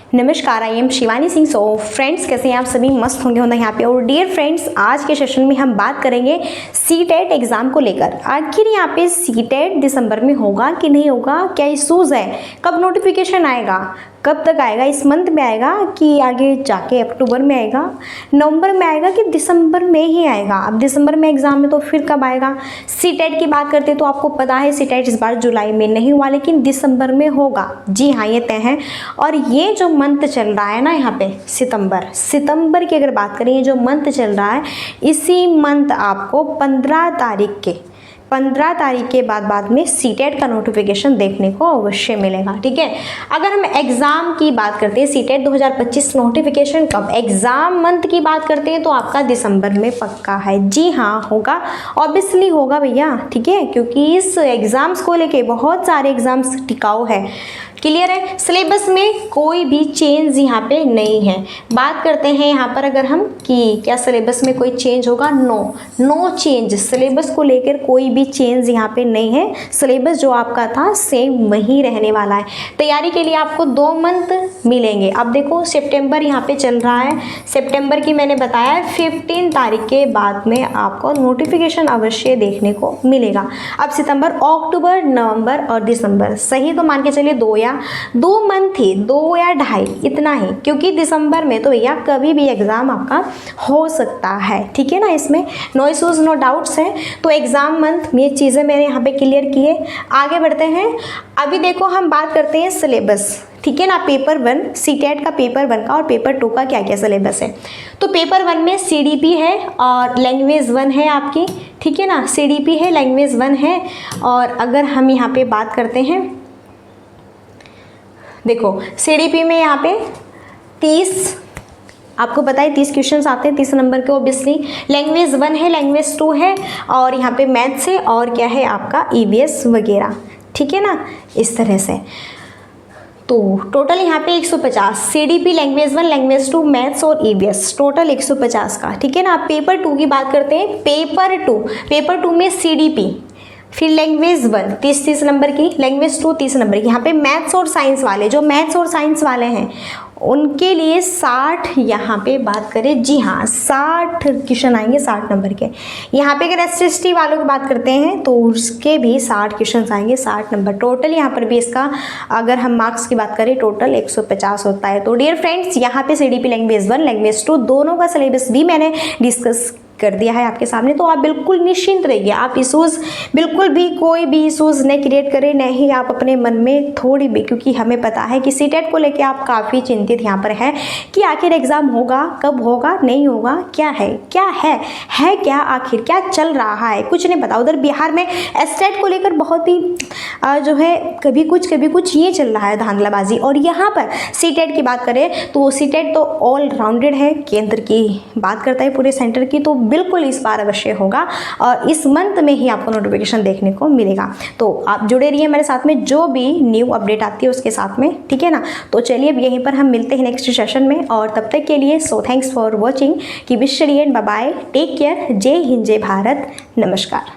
नमस्कार, I am Shivani Singh. So friends, कैसे हैं आप सभी? मस्त होंगे यहाँ पे। और डियर फ्रेंड्स, आज के सेशन में हम बात करेंगे सीटेट एग्जाम को लेकर। आखिर यहाँ पे सीटेट दिसंबर में होगा कि नहीं होगा, क्या इशूज़ है, कब नोटिफिकेशन आएगा, कब तक आएगा, इस मंथ में आएगा कि आगे जाके अक्टूबर में आएगा, नवंबर में आएगा कि दिसंबर में ही आएगा। अब दिसंबर में एग्जाम है तो फिर कब आएगा? सीटेट की बात करते हैं तो आपको पता है सीटेट इस बार जुलाई में नहीं हुआ लेकिन दिसंबर में होगा। जी हाँ, ये तय है। और ये जो मंथ चल रहा है ना यहाँ पे सितंबर की अगर बात करें, ये जो मंथ चल रहा है, इसी मंथ आपको 15 तारीख के बाद में सीटेट का नोटिफिकेशन देखने को अवश्य मिलेगा। ठीक है, अगर हम एग्ज़ाम की बात करते हैं, सीटेट 2025 नोटिफिकेशन कब, एग्ज़ाम मंथ की बात करते हैं तो आपका दिसंबर में पक्का है। जी हाँ, होगा, ऑब्वियसली होगा भैया। ठीक है, क्योंकि इस एग्ज़ाम्स को लेके बहुत सारे एग्ज़ाम्स टिकाऊ है। क्लियर है? सिलेबस में कोई भी चेंज यहाँ पे नहीं है। बात करते हैं यहाँ पर अगर हम कि क्या सिलेबस में कोई चेंज होगा, नो चेंज। सिलेबस को लेकर कोई भी चेंज यहाँ पे नहीं है। सिलेबस जो आपका था सेम वही रहने वाला है। तैयारी के लिए आपको 2 मंथ मिलेंगे। अब देखो, सितंबर यहाँ पे चल रहा है, सितंबर की मैंने बताया 15 तारीख के बाद में आपको नोटिफिकेशन अवश्य देखने को मिलेगा। अब सितंबर, अक्टूबर, नवंबर और दिसंबर, सही तो मान के चलिए 2 मंथ ही, 2 या 2.5 इतना ही, क्योंकि दिसंबर में तो भैया कभी भी एग्ज़ाम आपका हो सकता है। ठीक है ना, इसमें नो इशूज़ नो डाउट्स हैं। तो एग्ज़ाम मंथ में ये चीज़ें मैंने यहाँ पे क्लियर की है। आगे बढ़ते हैं। अभी देखो, हम बात करते हैं सिलेबस। ठीक है ना, पेपर 1 सीटेट का, पेपर 1 का और पेपर 2 का क्या क्या सिलेबस है। तो पेपर 1 में सीडीपी है और लैंग्वेज 1 है आपकी। ठीक है ना, सीडीपी है, लैंग्वेज 1 है। और अगर हम यहाँ पे बात करते हैं, देखो सीडीपी में यहाँ पे 30, आपको पता है 30 क्वेश्चंस आते हैं 30 नंबर के ऑब्वियसली। लैंग्वेज 1 है, लैंग्वेज 2 है और यहाँ पे मैथ्स है और क्या है आपका ईवीएस वगैरह। ठीक है ना, इस तरह से। तो टोटल यहाँ पे 150, सीडीपी, लैंग्वेज 1, लैंग्वेज 2, मैथ्स और ईवीएस, टोटल 150 का। ठीक है ना। पेपर 2 की बात करते हैं। पेपर 2 में सीडीपी, फिर लैंग्वेज 1 30 नंबर की, लैंग्वेज 2 30 नंबर की। यहाँ पे मैथ्स और साइंस वाले, जो मैथ्स और साइंस वाले हैं उनके लिए 60, यहाँ पे बात करें, जी हाँ 60 क्वेश्चन आएंगे 60 नंबर के। यहाँ पे अगर SST वालों की बात करते हैं तो उसके भी 60 क्वेश्चन आएंगे 60 नंबर। टोटल यहाँ पर भी इसका अगर हम मार्क्स की बात करें टोटल 150 होता है। तो डियर फ्रेंड्स, यहाँ पे सीडीपी, लैंग्वेज 1, लैंग्वेज 2 दोनों का सिलेबस भी मैंने डिस्कस कर दिया है आपके सामने। तो आप बिल्कुल निश्चिंत रहिए, आप इशूज़ बिल्कुल भी, कोई भी इशूज़ नहीं क्रिएट करें, नहीं आप अपने मन में थोड़ी भी, क्योंकि हमें पता है कि सीटेट को लेके आप काफ़ी चिंतित यहाँ पर है कि आखिर एग्ज़ाम होगा, कब होगा, नहीं होगा, क्या है क्या, आखिर क्या चल रहा है, कुछ नहीं पता। उधर बिहार में एस्टेट को लेकर बहुत ही जो है कभी कुछ ये चल रहा है धांधलाबाजी। और यहाँ पर सीटेट की बात करें तो सीटेट तो ऑल राउंडेड है, केंद्र की बात करता है पूरे सेंटर की। तो बिल्कुल इस बार अवश्य होगा और इस मंथ में ही आपको नोटिफिकेशन देखने को मिलेगा। तो आप जुड़े रहिए मेरे साथ में, जो भी न्यू अपडेट आती है उसके साथ में। ठीक है ना। तो चलिए अब यहीं पर हम मिलते हैं नेक्स्ट सेशन में, और तब तक के लिए so thanks for watching, keep study and bye bye, take care, जय हिंद, जय भारत, नमस्कार।